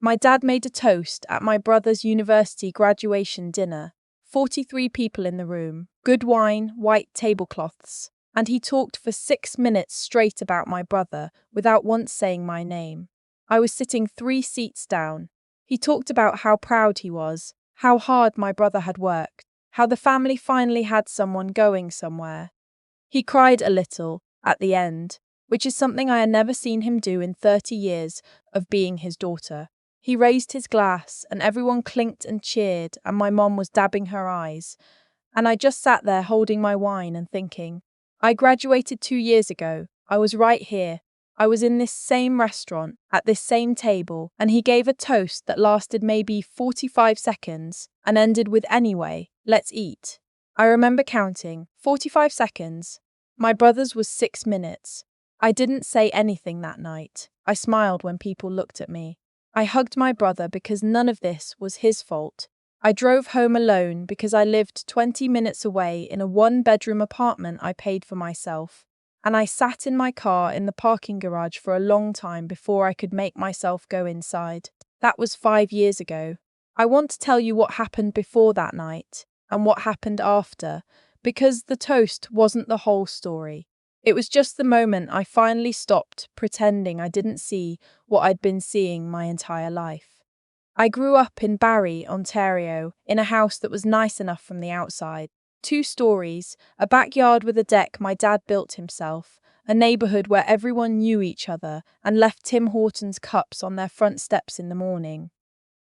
My dad made a toast at my brother's university graduation dinner. 43 people in the room, good wine, white tablecloths, and he talked for 6 minutes straight about my brother without once saying my name. I was sitting 3 seats down. He talked about how proud he was, how hard my brother had worked, how the family finally had someone going somewhere. He cried a little at the end, which is something I had never seen him do in 30 years of being his daughter. He raised his glass, and everyone clinked and cheered, and my mom was dabbing her eyes. And I just sat there holding my wine and thinking, I graduated 2 years ago. I was right here. I was in this same restaurant, at this same table, and he gave a toast that lasted maybe 45 seconds and ended with anyway, let's eat. I remember counting, 45 seconds. My brother's was 6 minutes. I didn't say anything that night. I smiled when people looked at me. I hugged my brother because none of this was his fault. I drove home alone because I lived 20 minutes away in a 1-bedroom apartment I paid for myself. And I sat in my car in the parking garage for a long time before I could make myself go inside. That was 5 years ago. I want to tell you what happened before that night and what happened after, because the toast wasn't the whole story. It was just the moment I finally stopped pretending I didn't see what I'd been seeing my entire life. I grew up in Barrie, Ontario, in a house that was nice enough from the outside. 2 stories, a backyard with a deck my dad built himself, a neighbourhood where everyone knew each other and left Tim Hortons cups on their front steps in the morning.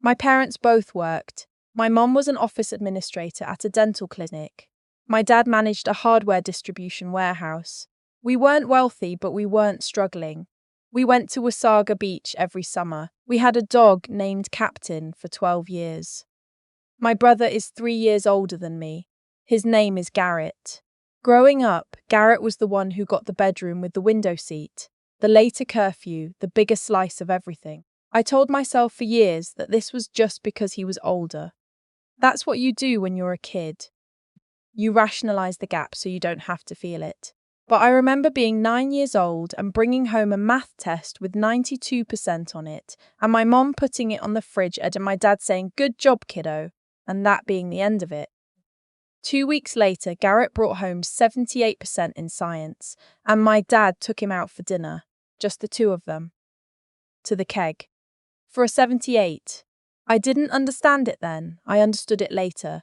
My parents both worked. My mom was an office administrator at a dental clinic. My dad managed a hardware distribution warehouse. We weren't wealthy, but we weren't struggling. We went to Wasaga Beach every summer. We had a dog named Captain for 12 years. My brother is 3 years older than me. His name is Garrett. Growing up, Garrett was the one who got the bedroom with the window seat, the later curfew, the bigger slice of everything. I told myself for years that this was just because he was older. That's what you do when you're a kid. You rationalize the gap so you don't have to feel it. But I remember being 9 years old and bringing home a math test with 92% on it, and my mom putting it on the fridge and my dad saying, "Good job, kiddo," and that being the end of it. 2 weeks later, Garrett brought home 78% in science, and my dad took him out for dinner, just the 2 of them, to the Keg. For a 78. I didn't understand it then, I understood it later.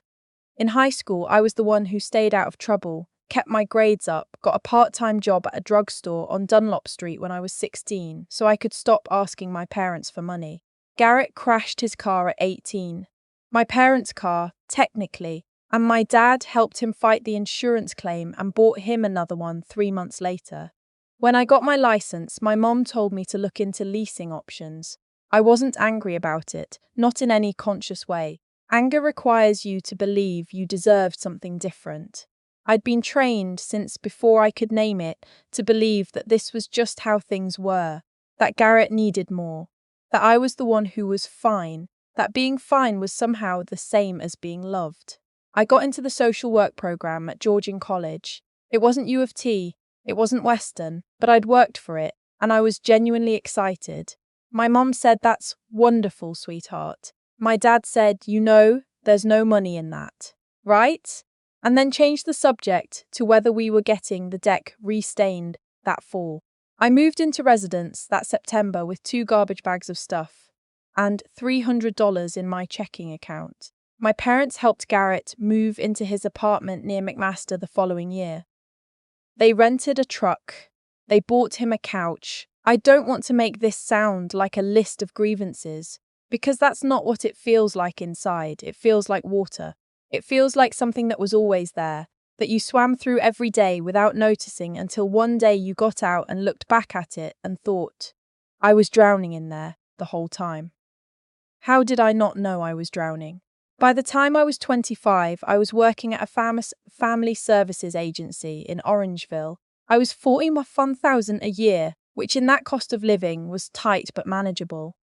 In high school, I was the one who stayed out of trouble, kept my grades up, got a part-time job at a drugstore on Dunlop Street when I was 16, so I could stop asking my parents for money. Garrett crashed his car at 18. My parents' car, technically, and my dad helped him fight the insurance claim and bought him another one 3 months later. When I got my license, my mom told me to look into leasing options. I wasn't angry about it, not in any conscious way. Anger requires you to believe you deserved something different. I'd been trained since before I could name it to believe that this was just how things were, that Garrett needed more, that I was the one who was fine, that being fine was somehow the same as being loved. I got into the social work program at Georgian College. It wasn't U of T, it wasn't Western, but I'd worked for it, and I was genuinely excited. My mom said, "That's wonderful, sweetheart." My dad said, "You know, there's no money in that, right?" And then changed the subject to whether we were getting the deck re-stained that fall. I moved into residence that September with 2 garbage bags of stuff and $300 in my checking account. My parents helped Garrett move into his apartment near McMaster the following year. They rented a truck. They bought him a couch. I don't want to make this sound like a list of grievances, because that's not what it feels like inside. It feels like water. It feels like something that was always there, that you swam through every day without noticing until one day you got out and looked back at it and thought, I was drowning in there the whole time. How did I not know I was drowning? By the time I was 25, I was working at a family services agency in Orangeville. I was $41,000 a year, which in that cost of living was tight but manageable.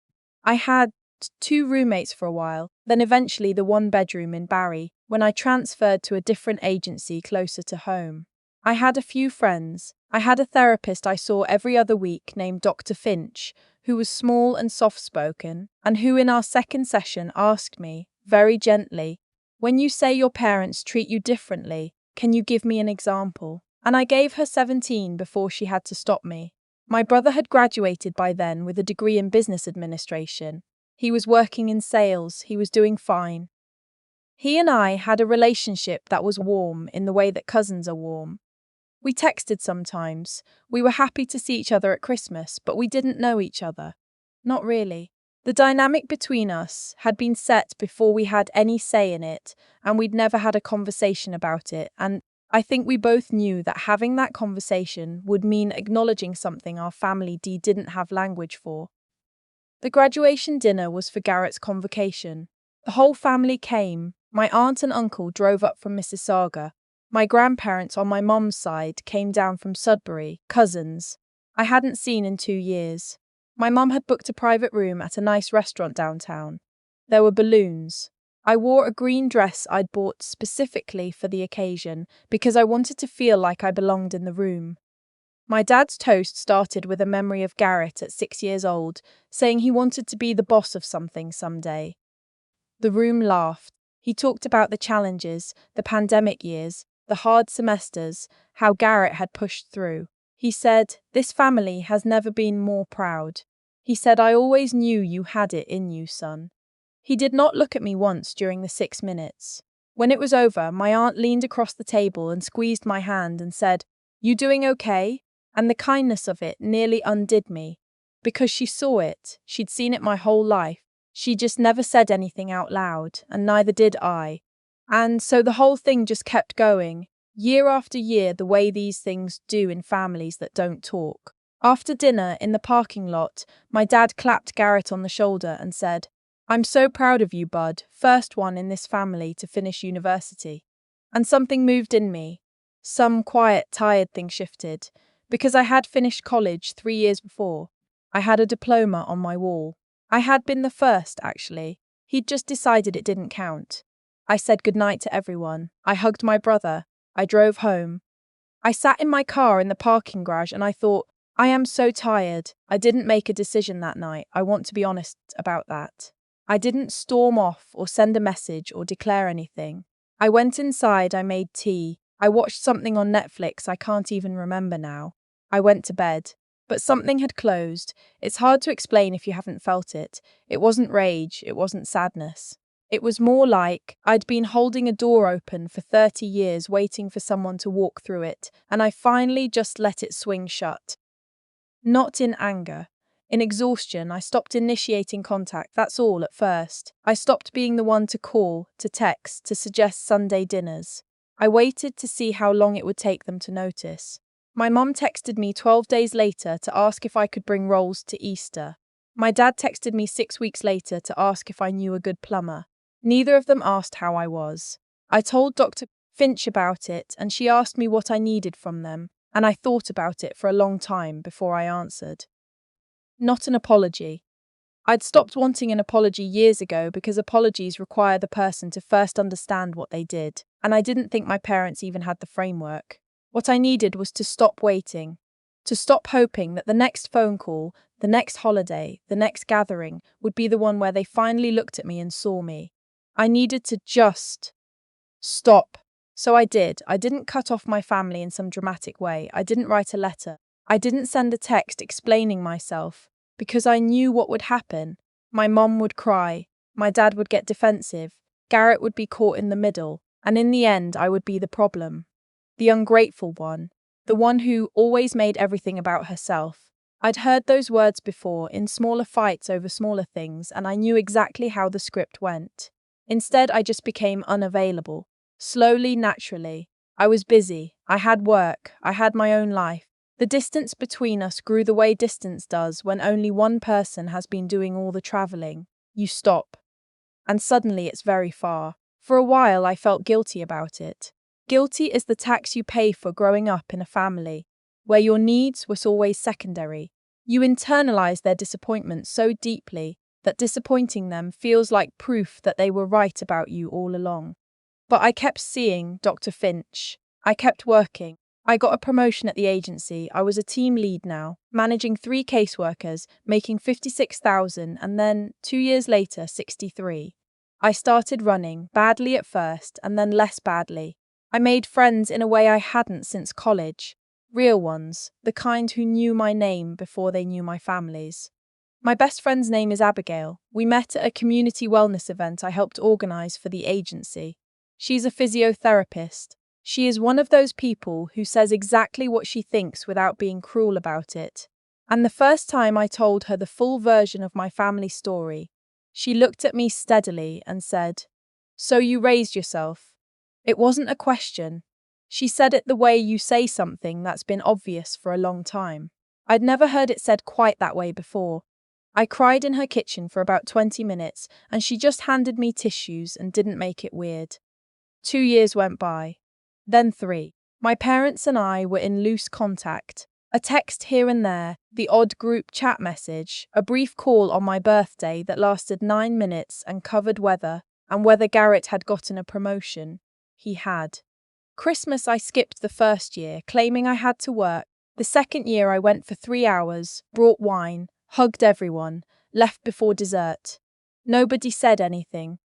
I had 2 roommates for a while, then eventually the 1-bedroom in Barrie, when I transferred to a different agency closer to home. I had a few friends, I had a therapist I saw every other week named Dr. Finch, who was small and soft-spoken, and who in our second session asked me, very gently, "When you say your parents treat you differently, can you give me an example?" And I gave her 17 before she had to stop me. My brother had graduated by then with a degree in business administration. He was working in sales, he was doing fine. He and I had a relationship that was warm in the way that cousins are warm. We texted sometimes. We were happy to see each other at Christmas, but we didn't know each other. Not really. The dynamic between us had been set before we had any say in it, and we'd never had a conversation about it, and I think we both knew that having that conversation would mean acknowledging something our family didn't have language for. The graduation dinner was for Garrett's convocation. The whole family came. My aunt and uncle drove up from Mississauga. My grandparents on my mum's side came down from Sudbury, cousins I hadn't seen in 2 years. My mum had booked a private room at a nice restaurant downtown. There were balloons. I wore a green dress I'd bought specifically for the occasion because I wanted to feel like I belonged in the room. My dad's toast started with a memory of Garrett at 6 years old, saying he wanted to be the boss of something someday. The room laughed. He talked about the challenges, the pandemic years, the hard semesters, how Garrett had pushed through. He said, "This family has never been more proud." He said, "I always knew you had it in you, son." He did not look at me once during the 6 minutes. When it was over, my aunt leaned across the table and squeezed my hand and said, "You doing okay?" And the kindness of it nearly undid me. Because she saw it, she'd seen it my whole life. She just never said anything out loud, and neither did I. And so the whole thing just kept going, year after year, the way these things do in families that don't talk. After dinner, in the parking lot, my dad clapped Garrett on the shoulder and said, "I'm so proud of you, bud, first one in this family to finish university." And something moved in me. Some quiet, tired thing shifted. Because I had finished college 3 years before. I had a diploma on my wall. I had been the first, actually. He'd just decided it didn't count. I said goodnight to everyone. I hugged my brother. I drove home. I sat in my car in the parking garage and I thought, I am so tired. I didn't make a decision that night. I want to be honest about that. I didn't storm off or send a message or declare anything. I went inside, I made tea. I watched something on Netflix I can't even remember now. I went to bed. But something had closed. It's hard to explain if you haven't felt it. It wasn't rage, it wasn't sadness. It was more like I'd been holding a door open for 30 years waiting for someone to walk through it, and I finally just let it swing shut. Not in anger. In exhaustion, I stopped initiating contact, that's all at first. I stopped being the one to call, to text, to suggest Sunday dinners. I waited to see how long it would take them to notice. My mum texted me 12 days later to ask if I could bring rolls to Easter. My dad texted me 6 weeks later to ask if I knew a good plumber. Neither of them asked how I was. I told Dr. Finch about it, and she asked me what I needed from them, and I thought about it for a long time before I answered. Not an apology. I'd stopped wanting an apology years ago because apologies require the person to first understand what they did, and I didn't think my parents even had the framework. What I needed was to stop waiting, to stop hoping that the next phone call, the next holiday, the next gathering would be the one where they finally looked at me and saw me. I needed to just stop. So I did. I didn't cut off my family in some dramatic way. I didn't write a letter. I didn't send a text explaining myself, because I knew what would happen. My mom would cry. My dad would get defensive. Garrett would be caught in the middle. And in the end, I would be the problem. The ungrateful one. The one who always made everything about herself. I'd heard those words before in smaller fights over smaller things, and I knew exactly how the script went. Instead, I just became unavailable. Slowly, naturally. I was busy. I had work. I had my own life. The distance between us grew the way distance does when only one person has been doing all the traveling. You stop. And suddenly it's very far. For a while, I felt guilty about it. Guilty is the tax you pay for growing up in a family where your needs were always secondary. You internalize their disappointment so deeply that disappointing them feels like proof that they were right about you all along. But I kept seeing Dr. Finch. I kept working. I got a promotion at the agency. I was a team lead now, managing 3 caseworkers, making 56,000 and then 2 years later 63. I started running, badly at first and then less badly. I made friends in a way I hadn't since college. Real ones, the kind who knew my name before they knew my family's. My best friend's name is Abigail. We met at a community wellness event I helped organise for the agency. She's a physiotherapist. She is one of those people who says exactly what she thinks without being cruel about it. And the first time I told her the full version of my family story, she looked at me steadily and said, "So you raised yourself?" It wasn't a question. She said it the way you say something that's been obvious for a long time. I'd never heard it said quite that way before. I cried in her kitchen for about 20 minutes and she just handed me tissues and didn't make it weird. 2 years went by. Then 3. My parents and I were in loose contact. A text here and there, the odd group chat message, a brief call on my birthday that lasted 9 minutes and covered whether Garrett had gotten a promotion. He had. Christmas I skipped the first year, claiming I had to work. The second year I went for 3 hours, brought wine, hugged everyone, left before dessert. Nobody said anything.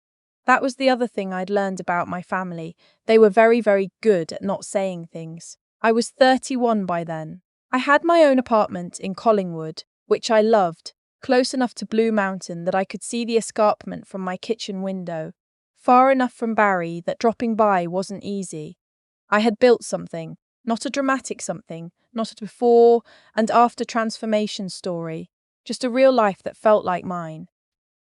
That was the other thing I'd learned about my family. They were very, very good at not saying things. I was 31 by then. I had my own apartment in Collingwood, which I loved, close enough to Blue Mountain that I could see the escarpment from my kitchen window, far enough from Barry that dropping by wasn't easy. I had built something, not a dramatic something, not a before and after transformation story, just a real life that felt like mine.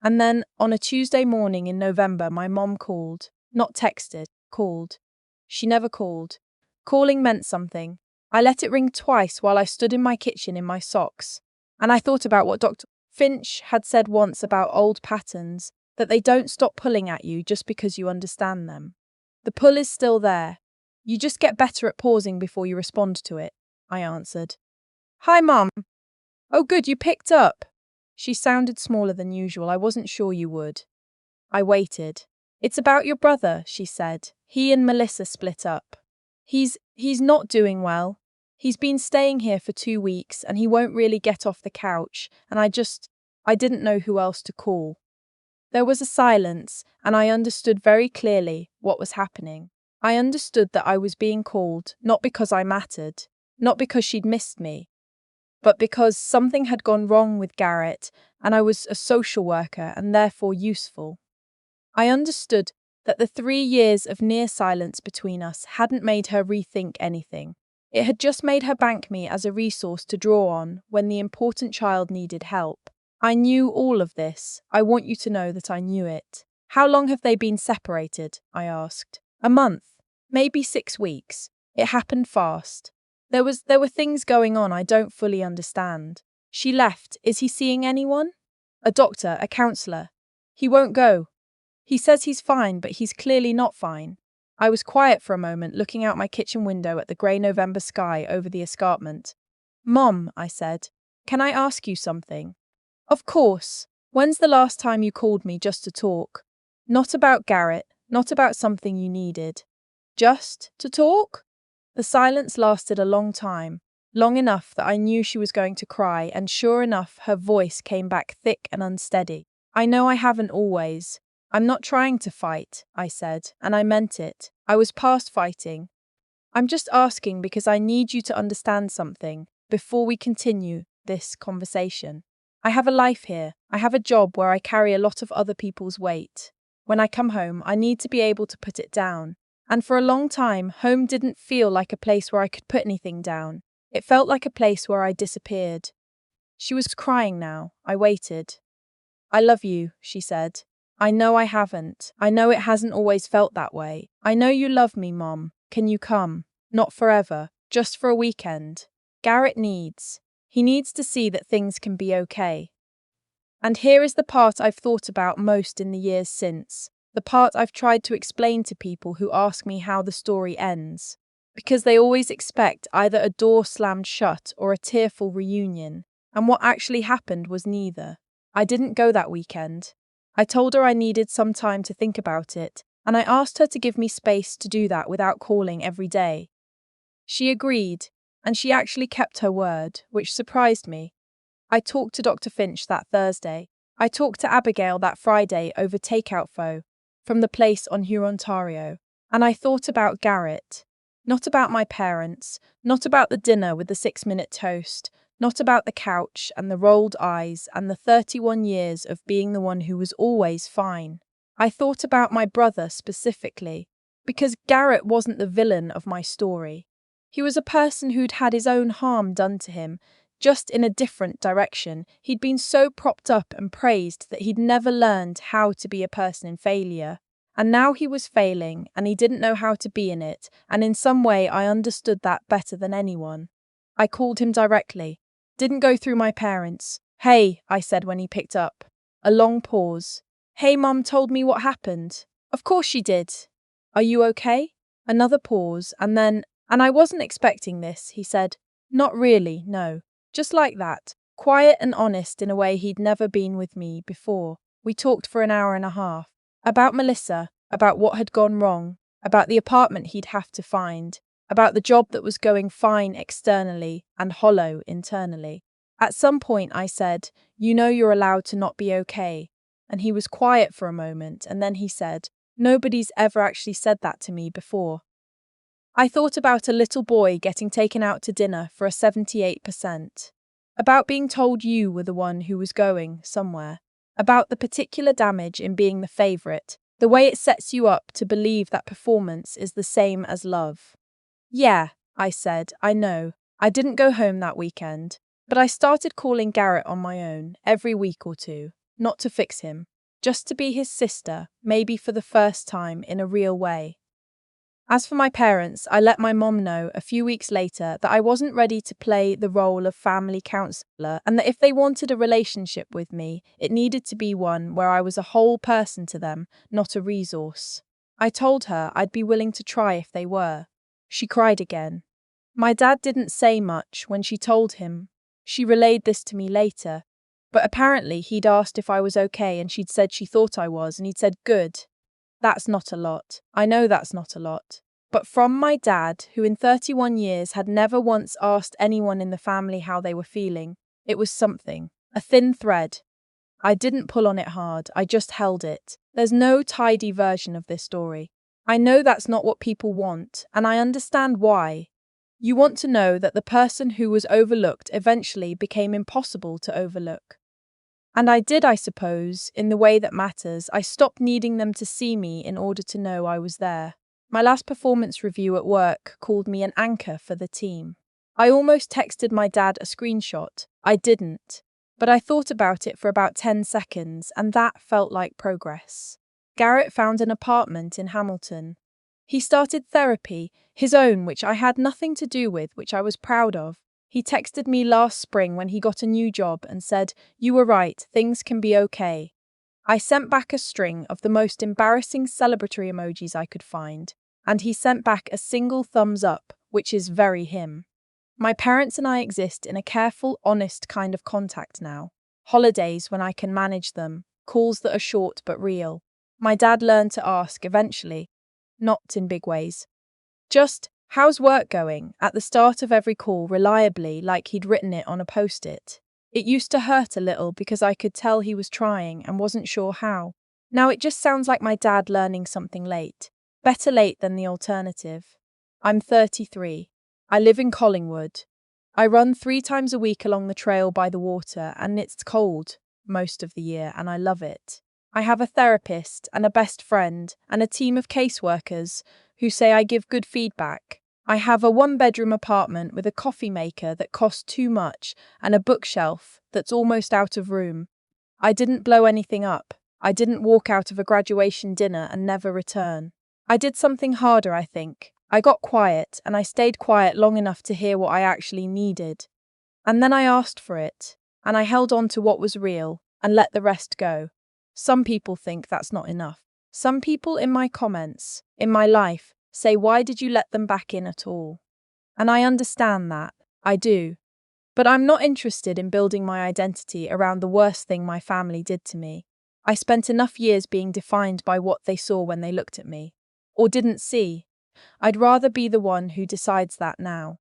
And then, on a Tuesday morning in November, my mom called. Not texted, called. She never called. Calling meant something. I let it ring twice while I stood in my kitchen in my socks. And I thought about what Dr. Finch had said once about old patterns, that they don't stop pulling at you just because you understand them. The pull is still there. You just get better at pausing before you respond to it, I answered. "Hi, Mum." "Oh, good, you picked up." She sounded smaller than usual. I wasn't sure you would. I waited. "It's about your brother," she said. "He and Melissa split up. He's not doing well. He's been staying here for 2 weeks and he won't really get off the couch, and I didn't know who else to call." There was a silence, and I understood very clearly what was happening. I understood that I was being called, not because I mattered, not because she'd missed me, but because something had gone wrong with Garrett, and I was a social worker and therefore useful. I understood that the 3 years of near silence between us hadn't made her rethink anything. It had just made her bank me as a resource to draw on when the important child needed help. I knew all of this. I want you to know that I knew it. "How long have they been separated?" I asked. "A month, maybe 6 weeks. It happened fast. There were things going on I don't fully understand." She left. "Is he seeing anyone?" "A doctor, a counsellor. He won't go. He says he's fine, but he's clearly not fine." I was quiet for a moment, looking out my kitchen window at the grey November sky over the escarpment. "Mom," I said, "can I ask you something?" "Of course. When's the last time you called me just to talk? Not about Garrett, not about something you needed. Just to talk?" The silence lasted a long time, long enough that I knew she was going to cry, and sure enough, her voice came back thick and unsteady. "I know I haven't always. I'm not trying to fight," I said, and I meant it. I was past fighting. "I'm just asking because I need you to understand something before we continue this conversation. I have a life here. I have a job where I carry a lot of other people's weight. When I come home, I need to be able to put it down. And for a long time, home didn't feel like a place where I could put anything down. It felt like a place where I disappeared." She was crying now. I waited. "I love you," she said. "I know I haven't. I know it hasn't always felt that way. I know you love me, Mom. Can you come? Not forever, just for a weekend. Garrett he needs to see that things can be okay." And here is the part I've thought about most in the years since. The part I've tried to explain to people who ask me how the story ends. Because they always expect either a door slammed shut or a tearful reunion. And what actually happened was neither. I didn't go that weekend. I told her I needed some time to think about it, and I asked her to give me space to do that without calling every day. She agreed, and she actually kept her word, which surprised me. I talked to Dr. Finch that Thursday. I talked to Abigail that Friday over takeout pho from the place on Hurontario. And I thought about Garrett. Not about my parents, not about the dinner with the 6-minute toast, not about the couch and the rolled eyes and the 31 years of being the one who was always fine. I thought about my brother specifically, because Garrett wasn't the villain of my story. He was a person who'd had his own harm done to him, just in a different direction. He'd been so propped up and praised that he'd never learned how to be a person in failure. And now he was failing, and he didn't know how to be in it, and in some way I understood that better than anyone. I called him directly. Didn't go through my parents. "Hey," I said when he picked up. A long pause. "Hey, Mum told me what happened." "Of course she did." "Are you okay?" Another pause, and then, "And I wasn't expecting this," he said. "Not really, no." Just like that, quiet and honest in a way he'd never been with me before. We talked for an hour and a half. About Melissa, about what had gone wrong, about the apartment he'd have to find, about the job that was going fine externally and hollow internally. At some point I said, "You know you're allowed to not be okay." And he was quiet for a moment, and then he said, "Nobody's ever actually said that to me before." I thought about a little boy getting taken out to dinner for a 78%. About being told you were the one who was going somewhere. About the particular damage in being the favourite, the way it sets you up to believe that performance is the same as love. "Yeah," I said, "I know. I didn't go home that weekend, but I started calling Garrett on my own every week or two, not to fix him, just to be his sister, maybe for the first time in a real way." As for my parents, I let my mom know a few weeks later that I wasn't ready to play the role of family counselor, and that if they wanted a relationship with me, it needed to be one where I was a whole person to them, not a resource. I told her I'd be willing to try if they were. She cried again. My dad didn't say much when she told him. She relayed this to me later, but apparently he'd asked if I was okay and she'd said she thought I was, and he'd said, "Good." That's not a lot. I know that's not a lot. But from my dad, who in 31 years had never once asked anyone in the family how they were feeling, it was something. A thin thread. I didn't pull on it hard, I just held it. There's no tidy version of this story. I know that's not what people want, and I understand why. You want to know that the person who was overlooked eventually became impossible to overlook. And I did, I suppose, in the way that matters. I stopped needing them to see me in order to know I was there. My last performance review at work called me an anchor for the team. I almost texted my dad a screenshot. I didn't. But I thought about it for about 10 seconds, and that felt like progress. Garrett found an apartment in Hamilton. He started therapy, his own, which I had nothing to do with, which I was proud of. He texted me last spring when he got a new job and said, "You were right, things can be okay." I sent back a string of the most embarrassing celebratory emojis I could find, and he sent back a single thumbs up, which is very him. My parents and I exist in a careful, honest kind of contact now. Holidays when I can manage them, calls that are short but real. My dad learned to ask eventually, not in big ways. Just, "How's work going?" at the start of every call reliably, like he'd written it on a post-it. It used to hurt a little because I could tell he was trying and wasn't sure how. Now it just sounds like my dad learning something late. Better late than the alternative. I'm 33. I live in Collingwood. I run 3 times a week along the trail by the water, and it's cold most of the year, and I love it. I have a therapist and a best friend and a team of caseworkers who say I give good feedback. I have a 1-bedroom apartment with a coffee maker that costs too much and a bookshelf that's almost out of room. I didn't blow anything up. I didn't walk out of a graduation dinner and never return. I did something harder, I think. I got quiet, and I stayed quiet long enough to hear what I actually needed. And then I asked for it, and I held on to what was real and let the rest go. Some people think that's not enough. Some people in my comments, in my life, say, "Why did you let them back in at all?" And I understand that. I do. But I'm not interested in building my identity around the worst thing my family did to me. I spent enough years being defined by what they saw when they looked at me. Or didn't see. I'd rather be the one who decides that now.